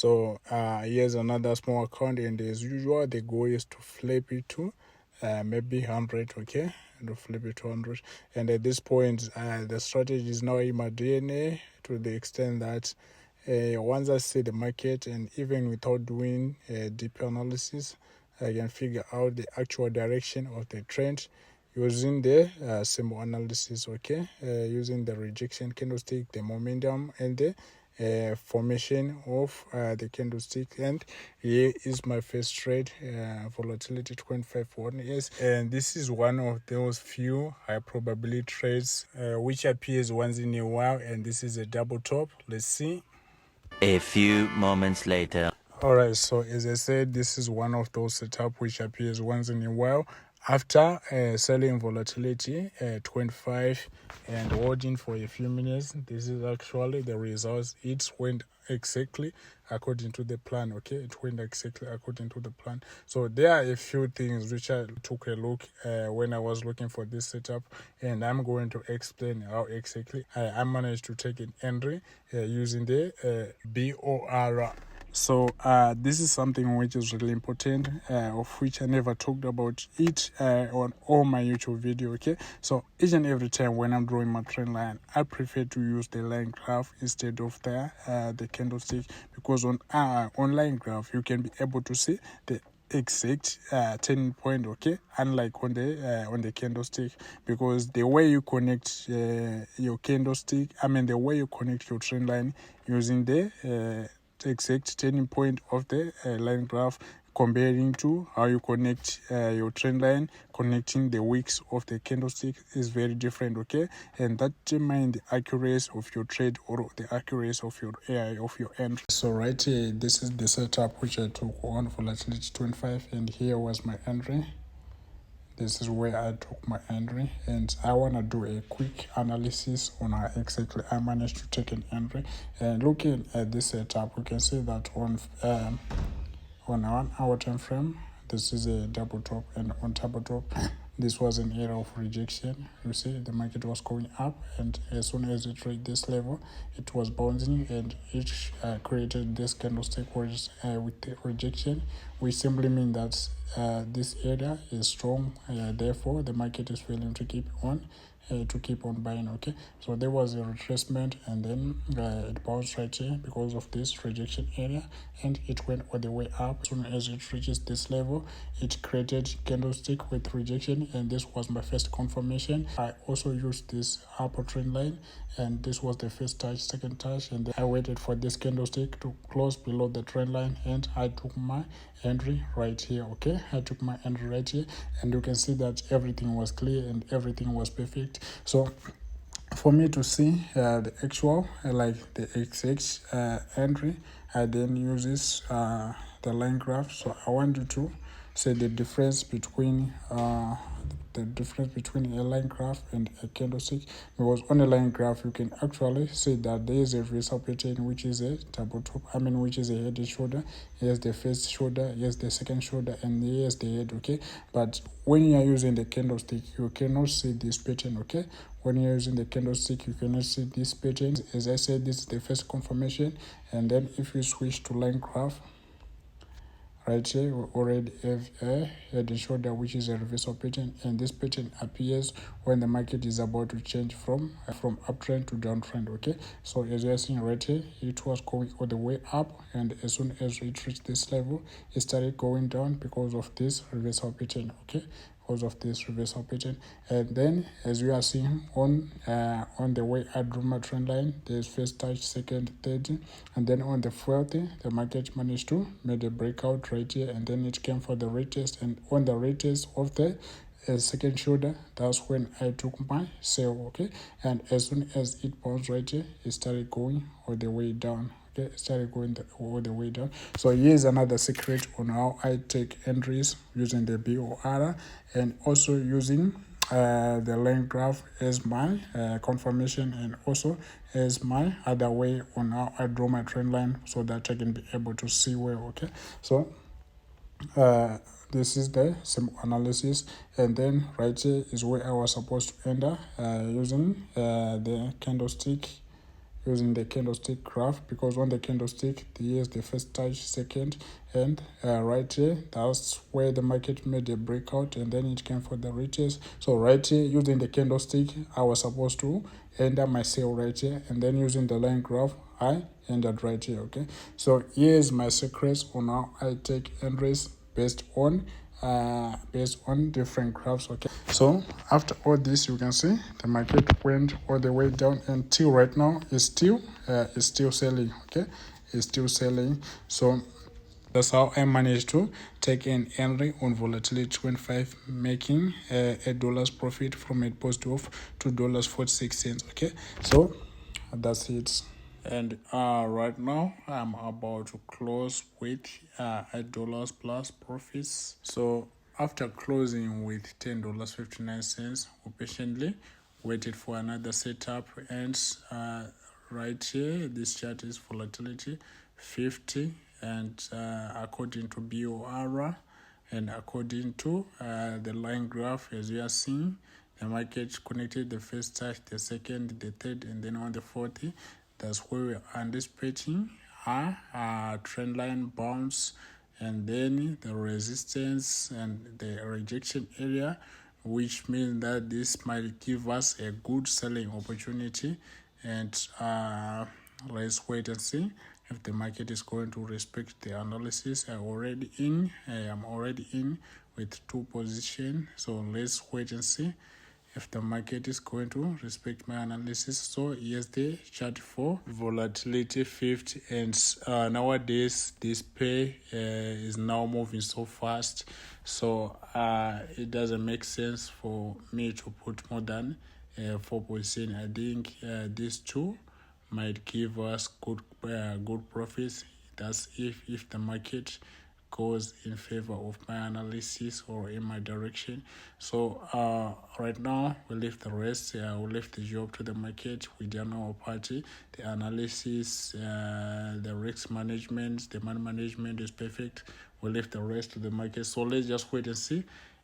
So here's another small account, and as usual the goal is to flip it to maybe 100, okay, and to flip it to 100. And at this point the strategy is now in my DNA, to the extent that once I see the market, and even without doing deep analysis, I can figure out the actual direction of the trend using the symbol analysis, okay, using the rejection candlestick, the momentum, and the formation of the candlestick. And here is my first trade, volatility 0.51 and this is one of those few high probability trades which appears once in a while, and this is a double top. Let's see. A few moments later. Alright, so as I said, this is one of those setup which appears once in a while after selling volatility 25 and holding for a few minutes. This is actually the results. It went exactly according to the plan, okay, it went exactly according to the plan. So there are a few things which I took a look when I was looking for this setup, and I'm going to explain how exactly I managed to take an entry using the B.O.R. So this is something which is really important, of which I never talked about it on all my YouTube video, okay. So each and every time when I'm drawing my trend line, I prefer to use the line graph instead of the candlestick, because on line graph you can be able to see the exact turning point, okay, unlike on the candlestick, because the way you connect your candlestick, the way you connect your trend line using the exact turning point of the line graph, comparing to how you connect your trend line connecting the wicks of the candlestick, is very different, okay, and that determines the accuracy of your trade or the accuracy of your entry. So right here, this is the setup which I took on volatility 25, and here was my entry. This is where I took my entry, and I want to do a quick analysis on how exactly I managed to take an entry. And looking at this setup, we can see that on 1 hour time frame, this is a double top, and on double top, this was an area of rejection. You see the market was going up, and as soon as it reached this level, it was bouncing, and it created this candlestick with the rejection, which simply means that this area is strong, therefore the market is willing to keep on buying, okay. So there was a retracement, and then it bounced right here because of this rejection area, and it went all the way up. As soon as it reaches this level, it created candlestick with rejection, and this was my first confirmation. I also used this upper trend line, and this was the first touch, second touch, and then I waited for this candlestick to close below the trend line, and I took my entry right here, okay. I took my entry right here, and you can see that everything was clear and everything was perfect. So for me to see the actual like the exact entry, I then use this the line graph. So I want you to see the difference between a line graph and a candlestick, because on a line graph you can actually see that there is a reversal pattern, which is a double top, which is a head and shoulder. Here's the first shoulder, here's the second shoulder, and here's the head, okay. But when you are using the candlestick, you cannot see this pattern, okay. When you're using the candlestick, you cannot see this pattern. As I said, this is the first confirmation, and then if you switch to line graph, right here we already have a head and shoulder, which is a reversal pattern, and this pattern appears when the market is about to change from uptrend to downtrend, okay. So as you are seeing right here, it was going all the way up, and as soon as it reached this level, it started going down because of this reversal pattern, okay, because of this reversal pattern. And then as you are seeing on the way I drew my trend line, there's first touch, second, third, and then on the fourth, the market managed to make a breakout right here, and then it came for the retest, and on the retest of the second shoulder, that's when I took my sell, okay. And as soon as it bounced right here, it started going all the way down, okay. It started going all the way down. So here's another secret on how I take entries using the B.O.R and also using the line graph as my confirmation, and also as my other way on how I draw my trend line, so that I can be able to see well, okay. So this is the simple analysis, and then right here is where I was supposed to enter using the candlestick using the candlestick graph, because on the candlestick here's the first touch, second, and right here that's where the market made a breakout and then it came for the retest. So right here using the candlestick I was supposed to enter my sale right here, and then using the line graph I ended right here. Okay, so here's my secrets on how I take entries based on different graphs. Okay, so after all this you can see the market went all the way down until right now it's still selling. Okay, it's still selling. So that's how I managed to take an entry on volatility 25, making $8 profit from a post of $2.46. Okay, so that's it. And right now I'm about to close with $8 plus profits. So after closing with $10.59, we patiently waited for another setup, and right here this chart is volatility 50, and according to B.O.R and according to the line graph, as you are seeing, the market connected the first touch, the second, the third, and then on the fourth, that's where we are anticipating a trend line bounce, and then the resistance and the rejection area, which means that this might give us a good selling opportunity. And let's wait and see if the market is going to respect the analysis. I'm already in with 2 positions, so let's wait and see if the market is going to respect my analysis. So here's the chart for volatility 50, and nowadays this pair is now moving so fast, so it doesn't make sense for me to put more than 4%. I think these two might give us good profits. That's if the market goes in favor of my analysis or in my direction. So right now we leave the rest. We leave the job to the market. We don't know our party. The analysis, the risk management, the money management is perfect. We leave the rest to the market. So let's just wait and see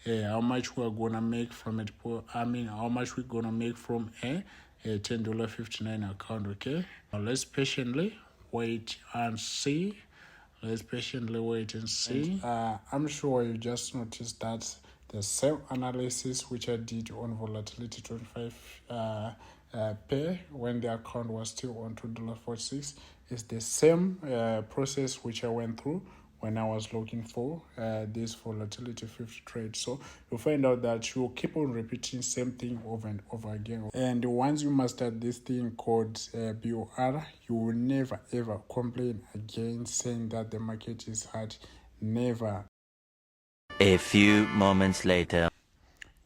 how much we're gonna make from it. How much we're gonna make from a $10.59 account. Okay, now let's patiently wait and see. Let's patiently wait and see. And, I'm sure you just noticed that the same analysis which I did on volatility 25 pair when the account was still on $2.46 is the same process which I went through when I was looking for this volatility 50 trade. So you'll find out that you'll keep on repeating same thing over and over again. And once you master this thing called B.O.R, you will never ever complain again saying that the market is hard. Never. A few moments later.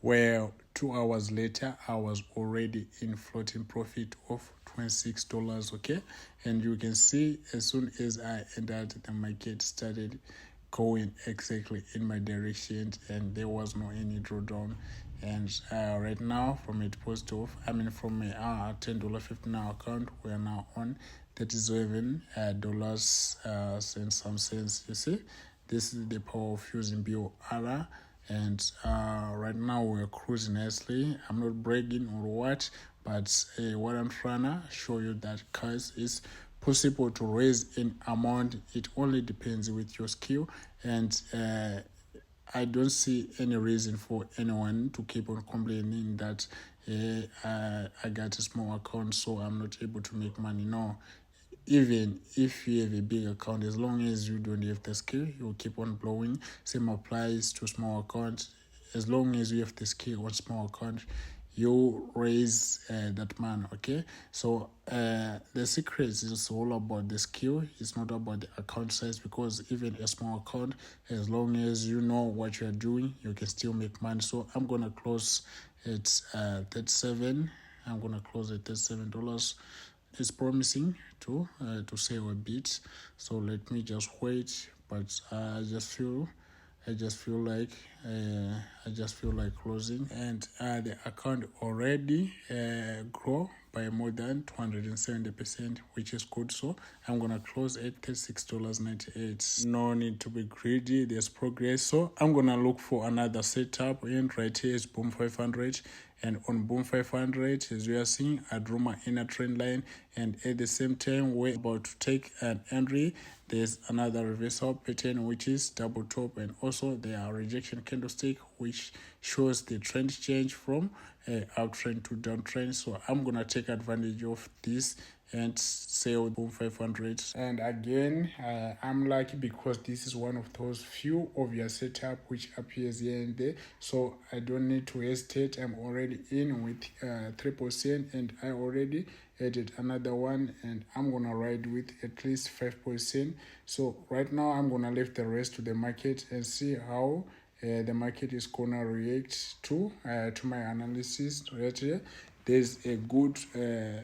Well, 2 hours later, I was already in floating profit of $26. Okay, and you can see as soon as I entered, the market started going exactly in my direction, and there was no any drawdown. And right now, from a post of, from a $10.50 account, we are now on $37 and some cents. You see, this is the power of using B.O.R. And right now we're cruising nicely. I'm not bragging or what, but what I'm trying to show you that guys is possible to raise in amount. It only depends with your skill, and I don't see any reason for anyone to keep on complaining that I got a small account so I'm not able to make money. No, even if you have a big account, as long as you don't have the skill, you'll keep on blowing. Same applies to small accounts. As long as you have the skill on small account, you raise that man. Okay, so the secret is all about the skill. It's not about the account size, because even a small account, as long as you know what you're doing, you can still make money. So I'm gonna close at 37. I'm gonna close at $37. It's promising to save a bit, so let me just wait. But I just feel like closing, and the account already grow by more than 270%, which is good. So I'm gonna close at $36.98. No need to be greedy, there's progress. So I'm gonna look for another setup, and right here is boom 500, And on Boom 500, as you are seeing, I drew my inner trend line, and at the same time we're about to take an entry. There's another reversal pattern which is double top, and also there are rejection candlestick which shows the trend change from uptrend to downtrend. So I'm gonna take advantage of this and sell Boom 500. And again, I'm lucky because this is one of those few obvious setup which appears here and there, so I don't need to hesitate. I'm already in with 3%, and I already added another one, and I'm gonna ride with at least 5%. So right now I'm gonna leave the rest to the market and see how the market is gonna react to my analysis right here. There's a good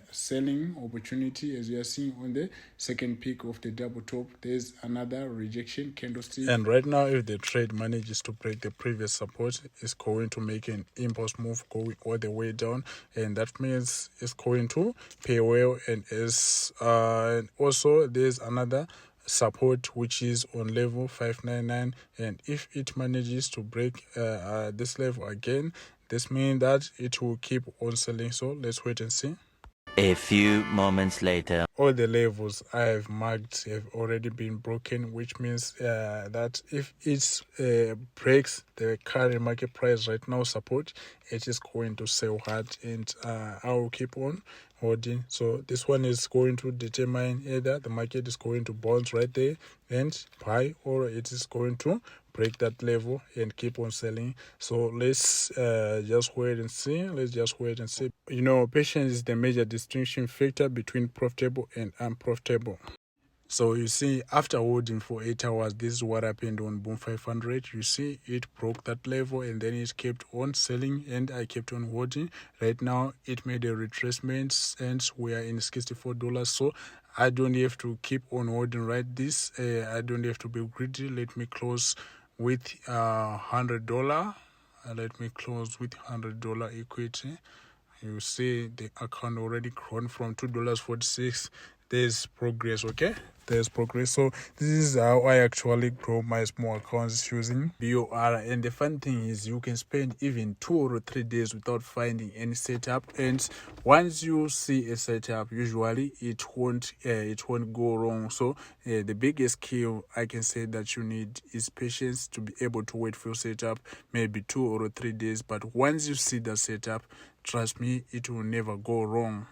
selling opportunity, as you are seeing on the second peak of the double top. There's another rejection candlestick, and right now if the trade manages to break the previous support, it's going to make an impulse move going all the way down, and that means it's going to pay well. And as and also there's another support which is on level 599, and if it manages to break this level again, this means that it will keep on selling. So let's wait and see. A few moments later. All the levels I have marked have already been broken, which means that if it breaks the current market price right now support, it is going to sell hard, and I will keep on holding. So this one is going to determine either the market is going to bounce right there and buy, or it is going to break that level and keep on selling. So let's just wait and see. Let's just wait and see. You know, patience is the major distinction factor between profitable and unprofitable. So you see, after holding for 8 hours, this is what happened on Boom 500. You see, it broke that level and then it kept on selling, and I kept on holding. Right now, it made a retracement and we are in $64. So I don't have to keep on holding right this. I don't have to be greedy. Let me close with $100. Let me close with $100 equity. You see the account already grown from $2.46. There's progress, okay? There's progress. So this is how I actually grow my small accounts using B.O.R. And the fun thing is you can spend even 2 or 3 days without finding any setup, and once you see a setup, usually it won't go wrong. So the biggest skill I can say that you need is patience to be able to wait for your setup, maybe 2 or 3 days. But once you see the setup, trust me, it will never go wrong.